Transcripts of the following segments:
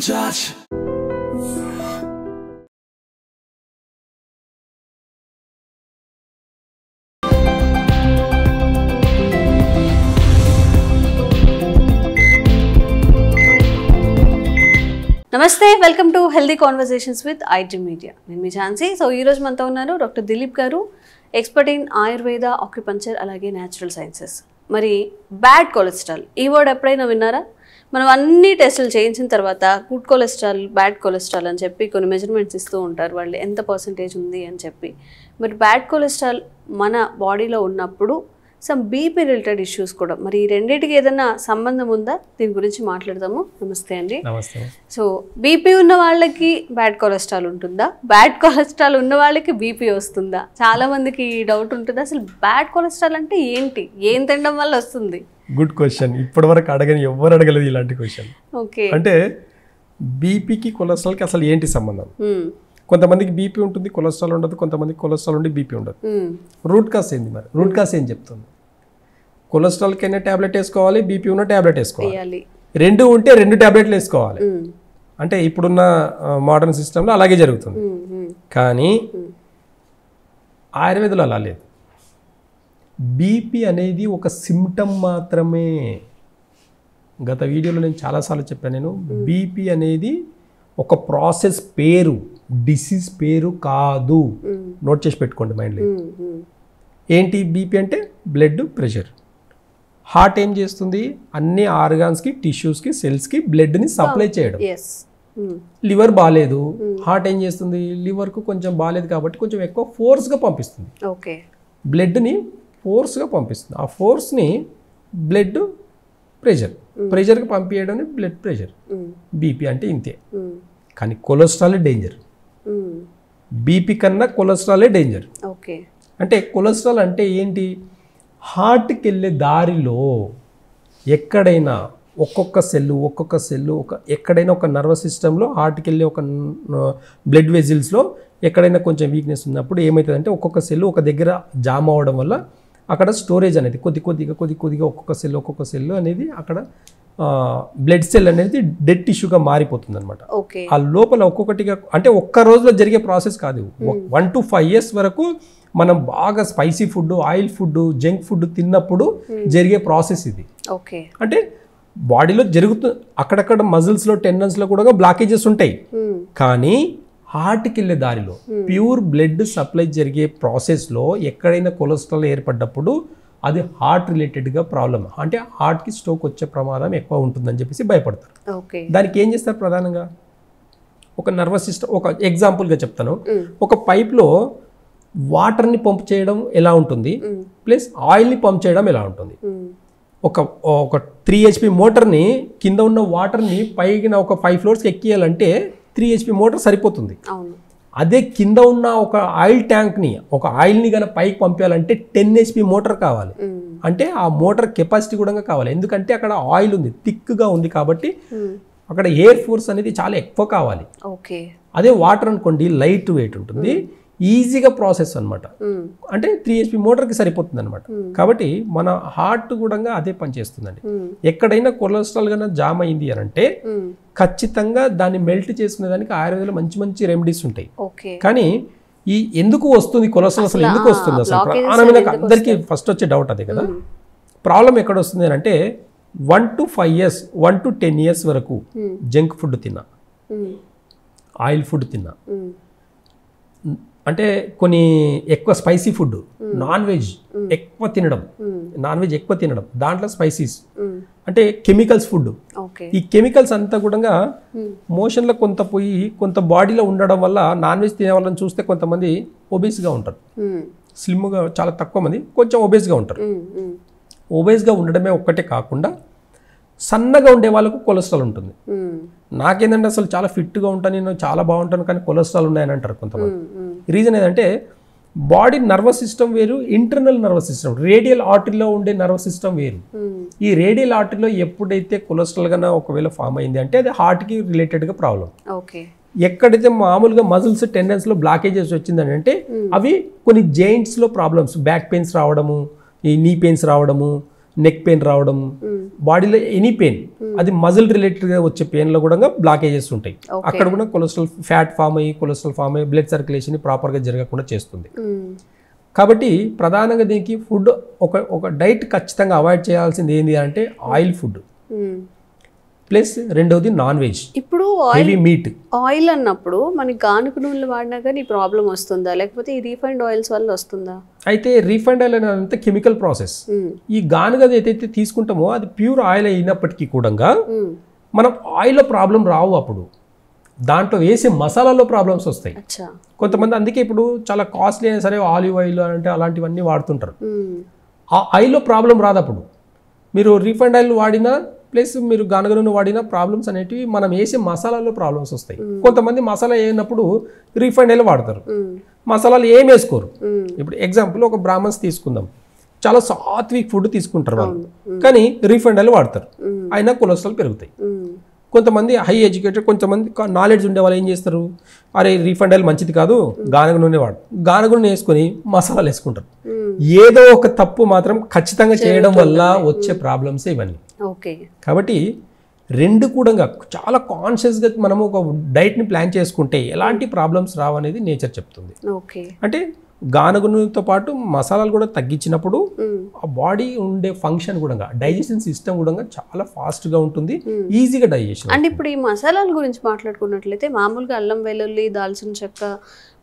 touch. నమస్తే, welcome to healthy conversations with IT media. నేను మీ Jhansi. So ఈరోజు మనతో ఉన్నారు డాక్టర్ దిలీప్ గారు, ఎక్స్పర్ట్ ఇన్ ఆయుర్వేద, ఆక్యుపంచర్, అలాగే న్యాచురల్ సైన్సెస్. మరి బ్యాడ్ కొలెస్ట్రాల్ ఈ వర్డ్ ఎప్పుడైనా విన్నారా? మనం అన్ని టెస్టులు చేయించిన తర్వాత గుడ్ కొలెస్ట్రాల్, బ్యాడ్ కొలెస్ట్రాల్ అని చెప్పి కొన్ని మెజర్మెంట్స్ ఇస్తూ ఉంటారు వాళ్ళు, ఎంత పర్సంటేజ్ ఉంది అని చెప్పి. మరి బ్యాడ్ కొలెస్ట్రాల్ మన బాడీలో ఉన్నప్పుడు సమ్ బీపీ రిలేటెడ్ ఇష్యూస్ కూడా, మరి ఈ రెండింటికి ఏదైనా సంబంధం ఉందా? దీని గురించి మాట్లాడదాము. నమస్తే అండి. నమస్తే. సో బీపీ ఉన్న వాళ్ళకి బ్యాడ్ కొలెస్ట్రాల్ ఉంటుందా? బ్యాడ్ కొలెస్ట్రాల్ ఉన్న వాళ్ళకి బీపీ వస్తుందా? చాలా మందికి ఈ డౌట్ ఉంటుంది. అసలు బ్యాడ్ కొలెస్ట్రాల్ అంటే ఏంటి, ఏం తినడం వల్ల వస్తుంది? Good question. ఇప్పటి వరకు ఎవరు అడగలేదు ఇలాంటి క్వశ్చన్. ఓకే, అంటే బీపీకి కొలెస్ట్రాల్కి అసలు ఏంటి సంబంధం? కొంతమందికి బీపీ ఉంటుంది, కొలెస్ట్రాల్ ఉండదు. కొంతమందికి కొలెస్ట్రాల్ ఉండి బీపీ ఉండదు. రూట్ కాస్ ఏంది? మరి రూట్ కాస్ ఏం చెప్తుంది? కొలెస్ట్రాల్కి అయినా ట్యాబ్లెట్ వేసుకోవాలి, బీపీ ఉన్న ట్యాబ్లెట్ వేసుకోవాలి. రెండు ఉంటే 2 ట్యాబ్లెట్లు వేసుకోవాలి. అంటే ఇప్పుడున్న మోడర్న్ సిస్టంలో అలాగే జరుగుతుంది. కానీ ఆయుర్వేదంలో అలా లేదు. బీపీ అనేది ఒక సిమ్టమ్ మాత్రమే. గత వీడియోలో నేను చాలాసార్లు చెప్పాను. నేను బీపీ అనేది ఒక ప్రాసెస్ పేరు, డిసీజ్ పేరు కాదు. నోట్ చేసి పెట్టుకోండి మైండ్లో. ఏంటి బీపీ అంటే? Blood pressure. హార్ట్ ఏం చేస్తుంది? అన్ని ఆర్గాన్స్కి, టిష్యూస్కి, సెల్స్కి బ్లడ్ని సప్లై చేయడం. లివర్ బాగాలేదు, హార్ట్ ఏం చేస్తుంది? లివర్కు కొంచెం బాగాలేదు కాబట్టి కొంచెం ఎక్కువ ఫోర్స్గా పంపిస్తుంది. బ్లడ్ని ఫోర్స్గా పంపిస్తుంది. ఆ ఫోర్స్ని బ్లడ్ ప్రెషర్కి పంపించడం బ్లడ్ ప్రెషర్. బీపీ అంటే ఇంతే. కానీ కొలెస్ట్రాల్ డేంజర్. బీపీ కన్నా కొలెస్ట్రాలే డేంజర్. అంటే కొలెస్ట్రాల్ అంటే ఏంటి? హార్ట్కి వెళ్ళే దారిలో ఎక్కడైనా ఒక్కొక్క సెల్లు ఎక్కడైనా ఒక నర్వస్ సిస్టంలో, హార్ట్కి వెళ్ళే ఒక బ్లడ్ వెజిల్స్లో ఎక్కడైనా కొంచెం వీక్నెస్ ఉన్నప్పుడు ఏమవుతుందంటే ఒక్కొక్క సెల్లు ఒక దగ్గర జామ్ అవ్వడం వల్ల అక్కడ స్టోరేజ్ అనేది కొద్దిగా ఒక్కొక్క సెల్ అనేది అక్కడ బ్లడ్ సెల్ అనేది డెడ్ టిష్యూగా మారిపోతుంది అనమాట. ఆ లోపల ఒక్కొక్కటిగా, అంటే ఒక్క రోజులో జరిగే ప్రాసెస్ కాదు. 1 to 5 years వరకు మనం బాగా spicy food, oil food, junk food తిన్నప్పుడు జరిగే ప్రాసెస్ ఇది. అంటే బాడీలో జరుగుతుంది. అక్కడక్కడ మజిల్స్లో, టెండన్స్లో కూడా బ్లాకేజెస్ ఉంటాయి. కానీ హార్ట్కి వెళ్ళే దారిలో ప్యూర్ బ్లడ్ సప్లై జరిగే ప్రాసెస్లో ఎక్కడైనా కొలెస్ట్రాల్ ఏర్పడ్డప్పుడు అది హార్ట్ రిలేటెడ్గా ప్రాబ్లమ్, అంటే హార్ట్కి స్ట్రోక్ వచ్చే ప్రమాదం ఎక్కువ ఉంటుందని చెప్పేసి భయపడతారు. దానికి ఏం చేస్తారు? ప్రధానంగా ఒక నర్వస్ సిస్టమ్, ఒక ఎగ్జాంపుల్గా చెప్తాను. ఒక పైప్లో వాటర్ని పంప్ చేయడం ఎలా ఉంటుంది, ప్లస్ ఆయిల్ని పంప్ చేయడం ఎలా ఉంటుంది. ఒక 3 HP మోటార్ని కింద ఉన్న వాటర్ని పైన ఒక 5 floors ఎక్కియాలంటే 3 HP మోటార్ సరిపోతుంది. అదే కింద ఉన్న ఒక ఆయిల్ ట్యాంక్ని, ఒక ఆయిల్ని కనుక పైకి పంపించాలంటే 10 HP మోటార్ కావాలి. అంటే ఆ మోటార్ కెపాసిటీ కూడా కావాలి. ఎందుకంటే అక్కడ ఆయిల్ ఉంది, థిక్గా ఉంది కాబట్టి అక్కడ ఎయిర్ ఫోర్స్ అనేది చాలా ఎక్కువ కావాలి. అదే వాటర్ అనుకోండి, లైట్ వెయిట్ ఉంటుంది, ఈజీగా ప్రాసెస్ అనమాట. అంటే 3 HP మోటార్కి సరిపోతుంది అనమాట. కాబట్టి మన హార్ట్ కూడా అదే పనిచేస్తుందండి. ఎక్కడైనా కొలెస్ట్రాల్ కన్నా జామ్ అయింది అని అంటే ఖచ్చితంగా దాన్ని మెల్ట్ చేసుకునే దానికి ఆయుర్వేదంలో మంచి రెమెడీస్ ఉంటాయి. కానీ ఈ ఎందుకు వస్తుంది కొలెస్ట్రాల్, అసలు ఎందుకు వస్తుంది? అసలు అందరికీ ఫస్ట్ వచ్చే డౌట్ అదే కదా. ప్రాబ్లం ఎక్కడ వస్తుంది అని అంటే 1 to 5 years, 1 to 10 years వరకు జంక్ ఫుడ్ తిన్నా, ఆయిల్ ఫుడ్ తిన్నా, అంటే కొన్ని ఎక్కువ స్పైసీ ఫుడ్, నాన్ వెజ్ ఎక్కువ తినడం, దాంట్లో స్పైసీస్ అంటే కెమికల్స్ ఫుడ్. ఈ కెమికల్స్ అంతా కూడా మోషన్లో కొంత బాడీలో ఉండడం వల్ల నాన్ వెజ్ తినే వాళ్ళని చూస్తే కొంతమంది ఒబేస్గా ఉంటారు, స్లిమ్గా, చాలా తక్కువ మంది కొంచెం ఒబేస్గా ఉంటారు. ఒబేస్గా ఉండడమే ఒక్కటే కాకుండా సన్నగా ఉండే వాళ్ళకు కొలెస్ట్రాల్ ఉంటుంది. నాకేంటంటే అసలు చాలా ఫిట్గా ఉంటాను, నేను చాలా బాగుంటాను, కానీ కొలెస్ట్రాల్ ఉన్నాయని అంటారు కొంతమంది. రీజన్ ఏంటంటే బాడీ నర్వస్ సిస్టమ్ వేరు, ఇంటర్నల్ నర్వస్ సిస్టమ్, రేడియల్ ఆర్టరీలో ఉండే నర్వస్ సిస్టమ్ వేరు. ఈ రేడియల్ ఆర్టరీలో ఎప్పుడైతే కొలెస్ట్రాల్ కన్నా ఒకవేళ ఫామ్ అయింది అంటే అది హార్ట్కి రిలేటెడ్గా ప్రాబ్లం. ఎక్కడైతే మామూలుగా మజిల్స్, టెండన్స్లో బ్లాకేజెస్ వచ్చిందని అంటే అవి కొన్ని జాయింట్స్లో ప్రాబ్లమ్స్, బ్యాక్ పెయిన్స్ రావడము, ఈ నీ పెయిన్స్ రావడము, నెక్ పెయిన్ రావడం, బాడీలో ఎనీ పెయిన్, అది మజిల్ రిలేటెడ్గా వచ్చే పెయిన్లో కూడా బ్లాకేజెస్ ఉంటాయి. అక్కడ కూడా కొలెస్ట్రాల్ ఫ్యాట్ ఫామ్ అయ్యి కొలెస్ట్రాల్ ఫామ్ అయ్యి బ్లడ్ సర్క్యులేషన్ ప్రాపర్గా జరగకుండా చేస్తుంది. కాబట్టి ప్రధానంగా దీనికి ఫుడ్ ఒక డైట్ ఖచ్చితంగా అవాయిడ్ చేయాల్సింది ఏంటి అంటే ఆయిల్ ఫుడ్, ప్లస్ రెండవది నాన్ వెజ్. ఇప్పుడు హెవీ మీట్. ఆయిల్ అన్నప్పుడు మనకి గానుగ నూనెలు వాడినా కానీ ఈ ప్రాబ్లం వస్తుందా, లేకపోతే ఈ రీఫైండ్ ఆయిల్స్ వల్ల వస్తుందా? అయితే రీఫైండ్ ఆయిల్ అనేది కెమికల్ ప్రాసెస్. ఈ గానుగది ఏదైతే తీసుకుంటామో అది ప్యూర్ ఆయిల్ అయినప్పటికీ కూడా మనం ఆయిల్లో ప్రాబ్లం రావు. అప్పుడు దాంట్లో వేసే మసాలాలో ప్రాబ్లమ్స్ వస్తాయి. కొంతమంది అందుకే ఇప్పుడు చాలా కాస్ట్లీ అయినా సరే ఆలివ్ ఆయిల్ అంటే అలాంటివన్నీ వాడుతుంటారు. ఆ ఆయిల్లో ప్రాబ్లం రాదు. అప్పుడు మీరు రీఫైండ్ ఆయిల్ వాడినా ప్లస్ మీరు గానుగ నూనె వాడిన ప్రాబ్లమ్స్ అనేటివి మనం వేసే మసాలాలో ప్రాబ్లమ్స్ వస్తాయి. కొంతమంది మసాలా వేయనప్పుడు రీఫైండ్ ఆయిల్ వాడతారు, మసాలాలు ఏం వేసుకోరు. ఇప్పుడు ఎగ్జాంపుల్ ఒక బ్రాహ్మణ్స్ తీసుకుందాం, చాలా సాత్విక్ ఫుడ్ తీసుకుంటారు వాళ్ళు, కానీ రీఫైండ్ ఆయిల్ వాడతారు, అయినా కొలెస్ట్రాల్ పెరుగుతాయి. కొంతమంది హై ఎడ్యుకేటెడ్, కొంతమంది నాలెడ్జ్ ఉండే వాళ్ళు ఏం చేస్తారు, అరే రీఫైండ్ ఆయిల్ మంచిది కాదు, గానుగ నూనె వాడు, గానుగ నూనె వేసుకొని మసాలాలు వేసుకుంటారు. ఏదో ఒక తప్పు మాత్రం ఖచ్చితంగా చేయడం వల్ల వచ్చే ప్రాబ్లమ్స్ ఇవన్నీ. కాబట్టి రెండు కూడా చాలా కాన్షియస్గా మనము ఒక డైట్ని ప్లాన్ చేసుకుంటే ఎలాంటి ప్రాబ్లమ్స్ రావనేది నేచర్ చెప్తుంది. అంటే గానుగ నూనెతో పాటు మసాలాలు కూడా తగ్గించినప్పుడు ఆ బాడీ ఉండే ఫంక్షన్ కూడా డైజెషన్ సిస్టమ్ కూడా చాలా ఫాస్ట్గా ఉంటుంది, ఈజీగా డైజెషన్. అంటే ఇప్పుడు ఈ మసాలాల గురించి మాట్లాడుకున్నట్లయితే మామూలుగా అల్లం వెల్లుల్లి, దాల్చిన చెక్క,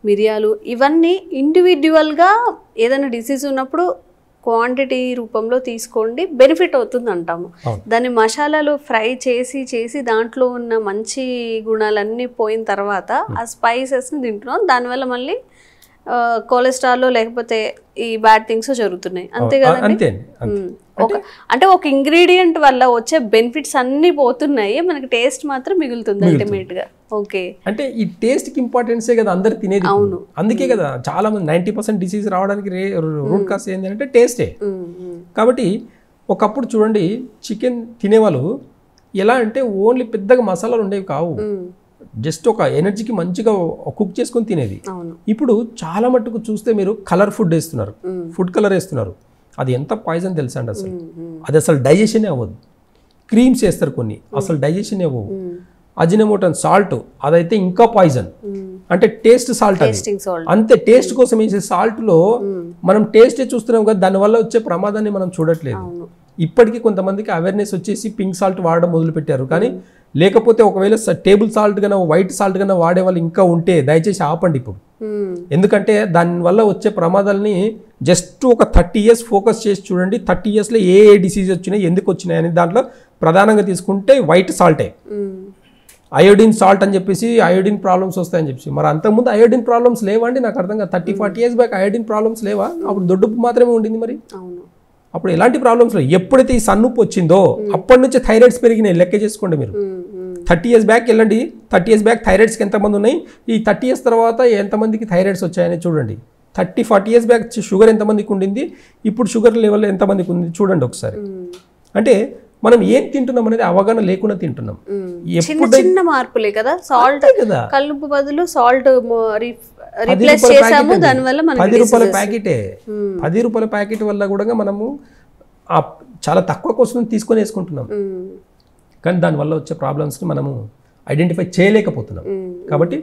మిరియాలు ఇవన్నీ ఇండివిడ్యువల్గా ఏదైనా డిసీజ్ ఉన్నప్పుడు క్వాంటిటీ రూపంలో తీసుకోండి, బెనిఫిట్ అవుతుంది అంటాము. దాన్ని మసాలాలు ఫ్రై చేసి దాంట్లో ఉన్న మంచి గుణాలన్నీ పోయిన తర్వాత ఆ స్పైసెస్ని తింటున్నాం, దానివల్ల మళ్ళీ కొలెస్ట్రాల్ లేకపోతే ఈ బ్యాడ్ థింగ్స్ జరుగుతున్నాయి, అంతే కదండి. అంటే ఒక ఇంగ్రీడియంట్ వల్ల వచ్చే బెనిఫిట్స్ అన్ని పోతున్నాయి, మనకి టేస్ట్ మాత్రం మిగులుతుంది అల్టిమేట్ గా. ఓకే, అంటే ఈ టేస్ట్ కి ఇంపార్టెన్సే కదా అందరు తినేది. అవును, అందుకే కదా చాలా మంది 90% డిసీజ్ రావడానికి రూట్ కాస్ ఏంటంటే టేస్టే. కాబట్టి ఒకప్పుడు చూడండి చికెన్ తినేవాళ్ళు ఎలా అంటే ఓన్లీ పెద్దగా మసాలాలు ఉండేవి కావు, జస్ట్ ఒక ఎనర్జీకి మంచిగా కుక్ చేసుకొని తినేది. ఇప్పుడు చాలా మట్టుకు చూస్తే మీరు కలర్ ఫుడ్ వేస్తున్నారు, ఫుడ్ కలర్ వేస్తున్నారు, అది ఎంత పాయిజన్ తెలుసా అండి. అది అసలు డైజెషన్ అవ్వదు. క్రీమ్స్ వేస్తారు కొన్ని, అసలు డైజెషన్ అవ్వవు. అజినోమోటో సాల్ట్, అదైతే ఇంకా పాయిజన్. అంటే టేస్ట్ సాల్ట్ అంతే, టేస్ట్ కోసం వేసే సాల్ట్ లో మనం టేస్టే చూస్తున్నాం కదా, దానివల్ల వచ్చే ప్రమాదాన్ని మనం చూడట్లేదు. ఇప్పటికీ కొంతమందికి అవేర్నెస్ వచ్చేసి పింక్ సాల్ట్ వాడడం మొదలు పెట్టారు, కానీ లేకపోతే ఒకవేళ టేబుల్ సాల్ట్ కన్నా వైట్ సాల్ట్ కన్నా వాడే వాళ్ళు ఇంకా ఉంటే దయచేసి ఆపండి ఇప్పుడు. ఎందుకంటే దానివల్ల వచ్చే ప్రమాదాలని జస్ట్ ఒక 30 years ఫోకస్ చేసి చూడండి. 30 yearsలో ఏ డిసీజ్ వచ్చినాయి, ఎందుకు వచ్చినాయి అని దాంట్లో ప్రధానంగా తీసుకుంటే వైట్ సాల్టే. అయోడిన్ సాల్ట్ అని చెప్పేసి అయోడిన్ ప్రాబ్లమ్స్ వస్తాయని చెప్పేసి, మరి అంతకుముందు అయోడిన్ ప్రాబ్లమ్స్ లేవండి? నాకు అర్థం కాదు. 30-40 years బ్యాక్ అయోడిన్ ప్రాబ్లమ్స్ లేవా? అప్పుడు దొడ్డుపు మాత్రమే ఉండింది. మరి అప్పుడు ఎలాంటి ప్రాబ్లమ్స్ లేవు. ఎప్పుడైతే ఈ సన్నుప్పు వచ్చిందో అప్పటి నుంచి థైరాయిడ్స్ పెరిగినాయి. లెక్క చేసుకోండి మీరు. 30 years బ్యాక్ వెళ్ళండి, 30 years బ్యాక్ థైరాయిడ్స్కి ఎంతమంది ఉన్నాయి, ఈ 30 years తర్వాత ఎంతమందికి థైరాయిడ్స్ వచ్చాయని చూడండి. 30-40 years బ్యాక్ షుగర్ ఎంతమందికి ఉండింది, ఇప్పుడు షుగర్ లెవెల్ ఎంతమందికి ఉంది చూడండి ఒకసారి. అంటే మనం ఏం తింటున్నాం అనేది అవగాహన లేకుండా తింటున్నాం. చిన్న మార్పులే కదా, సాల్ట్ కల్లుపు బదులు సాల్ట్ రీప్లేస్ చేసాము, దాని వల్ల మనకి 10 రూపాయల ప్యాకెటే. 10 రూపాయల ప్యాకెట్ వల్ల కూడా మనము చాలా తక్కువ కోసం తీసుకొని వేసుకుంటున్నాం, కానీ దానివల్ల వచ్చే ప్రాబ్లమ్స్ని మనము ఐడెంటిఫై చేయలేకపోతున్నాం. కాబట్టి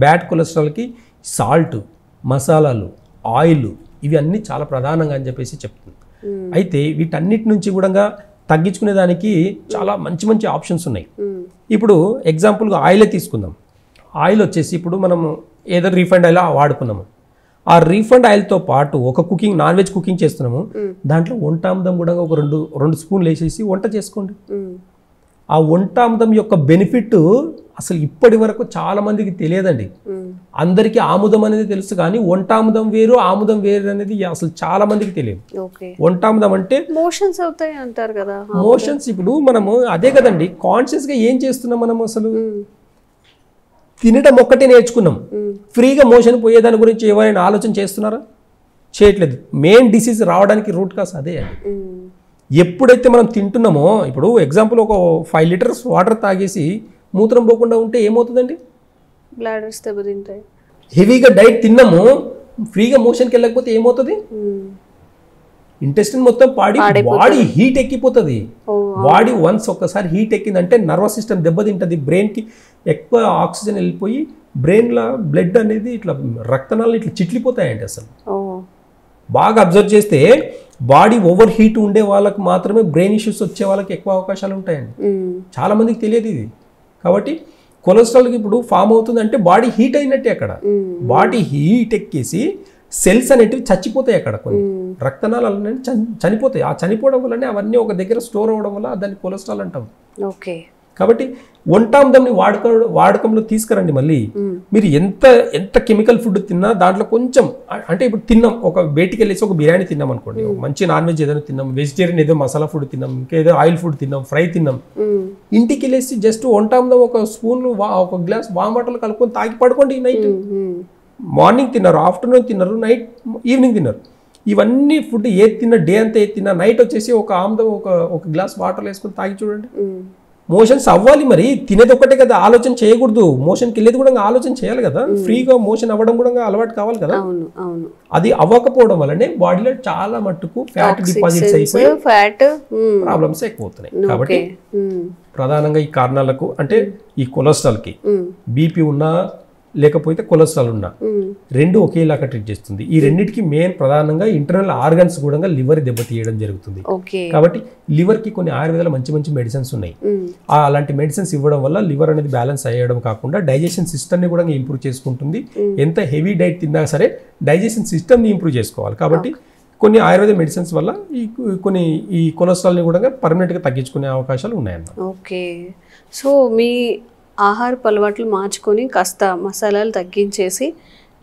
బ్యాడ్ కొలెస్ట్రాల్కి సాల్ట్, మసాలాలు, ఆయిల్ ఇవి అన్నీ చాలా ప్రధానంగా అని చెప్పేసి చెప్తుంది. అయితే వీటన్నిటి నుంచి కూడా తగ్గించుకునే దానికి చాలా మంచి మంచి ఆప్షన్స్ ఉన్నాయి. ఇప్పుడు ఎగ్జాంపుల్గా ఆయిలే తీసుకుందాం. ఆయిల్ వచ్చేసి ఇప్పుడు మనము ఏదో రీఫైండ్ ఆయిల్ వాడుకున్నాము, ఆ రీఫైండ్ ఆయిల్తో పాటు ఒక కుకింగ్ నాన్ వెజ్ కుకింగ్ చేస్తున్నాము, దాంట్లో వంటామదం కూడా ఒక 2 స్పూన్లు వేసేసి వంట చేసుకోండి. ఆ వంటామదం యొక్క బెనిఫిట్ అసలు ఇప్పటి వరకు చాలా మందికి తెలియదండి. అందరికీ ఆముదం అనేది తెలుసు, కానీ వంటాముదం వేరు ఆముదం వేరు అనేది అసలు చాలా మందికి తెలియదు. వంటాముదం అంటే మోషన్స్ అవుతాయి అంటారు కదా. మోషన్స్ ఇప్పుడు మనము అదే కదండి, కాన్షియస్ గా ఏం చేస్తున్నాం మనం, అసలు తినడం ఒక్కటే నేర్చుకున్నాం. ఫ్రీగా మోషన్ పోయేదాని గురించి ఎవరైనా ఆలోచన చేస్తున్నారా? చేయట్లేదు. మెయిన్ డిసీజ్ రావడానికి రూట్ కాస్ అదే అండి. ఎప్పుడైతే మనం తింటున్నామో, ఇప్పుడు ఎగ్జాంపుల్ ఒక 5 liters వాటర్ తాగేసి మూత్రం పోకుండా ఉంటే ఏమవుతుందండి? బ్లాడర్స్ దెబ్బతింటాయి. హెవీగా డైట్ తిన్నాము, ఫ్రీగా మోషన్కి వెళ్ళకపోతే ఏమవుతుంది? ఇంటెస్టిన్ మొత్తం బాడీ హీట్ ఎక్కిపోతుంది. బాడీ వన్స్ ఒక్కసారి హీట్ ఎక్కిందంటే నర్వస్ సిస్టమ్ దెబ్బతింటుంది, బ్రెయిన్కి ఎక్కువ ఆక్సిజన్ వెళ్ళిపోయి బ్రెయిన్లో బ్లడ్ అనేది ఇట్లా రక్తనాలు ఇట్లా చిట్లిపోతాయండి. అసలు బాగా అబ్జర్వ్ చేస్తే బాడీ ఓవర్ హీట్ ఉండే వాళ్ళకి మాత్రమే బ్రెయిన్ ఇష్యూస్ వచ్చే వాళ్ళకి ఎక్కువ అవకాశాలు ఉంటాయండి. చాలా మందికి తెలియదు ఇది. కాబట్టి కొలెస్ట్రాల్కి ఇప్పుడు ఫామ్ అవుతుంది అంటే బాడీ హీట్ అయినట్టే. అక్కడ బాడీ హీట్ ఎక్కేసి సెల్స్ అనేటివి చచ్చిపోతాయి. అక్కడ కొన్ని రక్తనాలు అనేవి చనిపోతాయి. ఆ చనిపోవడం వల్లనే అవన్నీ ఒక దగ్గర స్టోర్ అవ్వడం వల్ల దాన్ని కొలెస్ట్రాల్ అంటాం. ఓకే. కాబట్టి వంటాందంని వాడకంలో తీసుకురండి. మళ్ళీ మీరు ఎంత కెమికల్ ఫుడ్ తిన్నా దాంట్లో కొంచెం అంటే ఇప్పుడు తిన్నాం, ఒక బయటికి వెళ్ళేసి ఒక బిర్యానీ తిన్నాం అనుకోండి, మంచి నాన్ వెజ్ ఏదైనా తిన్నాం, వెజిటేరియన్ ఏదో మసాలా ఫుడ్ తిన్నాం, ఇంకేదో ఆయిల్ ఫుడ్ తిన్నాం, ఫ్రై తిన్నాం, ఇంటికి వెళ్ళేసి జస్ట్ వంటాందం ఒక స్పూన్ ఒక గ్లాస్ వామ్ వాటర్లో కలుపుకొని తాగి పడుకోండి. నైట్ మార్నింగ్ తిన్నారు, ఆఫ్టర్నూన్ తిన్నారు, నైట్ ఈవినింగ్ తిన్నారు. ఇవన్నీ ఫుడ్ ఏది తిన్నా, డే అంతా ఏది తిన్నా, నైట్ వచ్చేసి ఒక ఆమ్దం ఒక గ్లాస్ వాటర్లో వేసుకొని తాగి చూడండి. మోషన్స్ అవ్వాలి. మరి తినేది ఒక్కటే కదా, ఆలోచన చేయకూడదు. మోషన్కి వెళ్ళేది కూడా ఆలోచన చేయాలి కదా, ఫ్రీగా మోషన్ అవ్వడం కూడా అలవాటు కావాలి కదా. అది అవ్వకపోవడం వల్లనే బాడీలో చాలా మట్టుకు ఫ్యాట్ డిపాజిట్స్ అయిపోయి ప్రాబ్లమ్స్ ఎక్కువ అవుతున్నాయి. కాబట్టి ప్రధానంగా ఈ కారణాలకు అంటే ఈ కొలెస్ట్రాల్కి బీపీ ఉన్నా లేకపోతే కొలెస్ట్రాల్ ఉన్నా రెండు ఒకేలాగా ట్రీట్ చేస్తుంది. ఈ రెండింటికి మెయిన్ ప్రధానంగా ఇంటర్నల్ ఆర్గన్స్ కూడా లివర్ దెబ్బతీయడం జరుగుతుంది. కాబట్టి లివర్ కి కొన్ని ఆయుర్వేదాల మంచి మెడిసిన్స్ ఉన్నాయి. అలాంటి మెడిసిన్స్ ఇవ్వడం వల్ల లివర్ అనేది బ్యాలెన్స్ అయ్యడం కాకుండా డైజెషన్ సిస్టమ్ ని కూడా ఇంప్రూవ్ చేసుకుంటుంది. ఎంత హెవీ డైట్ తిన్నా సరే డైజెషన్ సిస్టమ్ ని ఇంప్రూవ్ చేసుకోవాలి. కాబట్టి కొన్ని ఆయుర్వేద మెడిసిన్స్ వల్ల ఈ కొలెస్ట్రాల్ ని కూడా పర్మనెంట్ గా తగ్గించుకునే అవకాశాలు ఉన్నాయన్నమాట. ఓకే. సో మీ ఆహారపు అలవాట్లు మార్చుకొని కాస్త మసాలాలు తగ్గించేసి,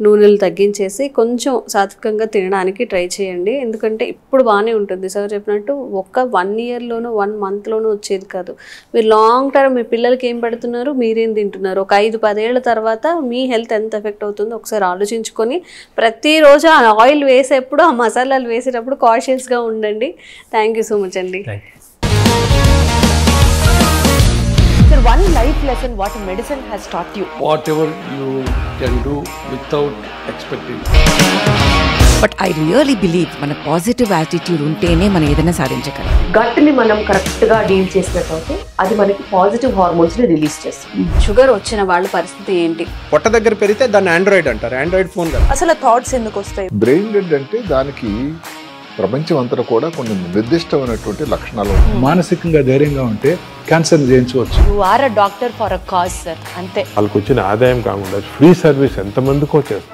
నూనెలు తగ్గించేసి కొంచెం సాత్వికంగా తినడానికి ట్రై చేయండి. ఎందుకంటే ఇప్పుడు బాగానే ఉంటుంది. సార్ చెప్పినట్టు 1 ఇయర్లోనూ 1 మంత్లోనూ వచ్చేది కాదు. మీరు లాంగ్ టర్మ్ మీ పిల్లలకి ఏం పెడుతున్నారు, మీరేం తింటున్నారు, ఒక 5-10 ఏళ్ల తర్వాత మీ హెల్త్ ఎంత ఎఫెక్ట్ అవుతుందో ఒకసారి ఆలోచించుకొని ప్రతిరోజు ఆ ఆయిల్ వేసేప్పుడు, ఆ మసాలాలు వేసేటప్పుడు కాషియస్గా ఉండండి. థ్యాంక్ యూ సో మచ్ అండి. Sir, one life lesson what medicine has taught you. Whatever you can do without expecting. But I really believe మన పాజిటివ్ యాటిట్యూడ్ ఉంటేనే మనం ఏదైనా సాధించగలం. గట్ ని మనం కరెక్ట్ గా డీల్ చేసినట్లయితే అది మనకి పాజిటివ్ హార్మోన్స్ ని రిలీజ్ చేస్తుంది. షుగర్ వచ్చిన వాళ్ళ పరిస్థితి ఏంటి? పొట్ట దగ్గర పెరిగితే దాన్ని ఆండ్రాయిడ్ అంటారు, ఆండ్రాయిడ్ ఫోన్ కదా. అసలు థాట్స్ ఎందుకు వస్తాయి? బ్రెయిన్ డెడ్ అంటే దానికి ప్రపంచం అంతా కూడా కొన్ని నిర్దిష్టమైనటువంటి లక్షణాలు. మానసికంగా ధైర్యంగా ఉంటే క్యాన్సర్ జయించవచ్చు. You are a doctor for a cause, sir. అంతే. వాళ్ళకి వచ్చిన ఆదాయం కాకుండా ఫ్రీ సర్వీస్ ఎంతమందికో చేస్తారు.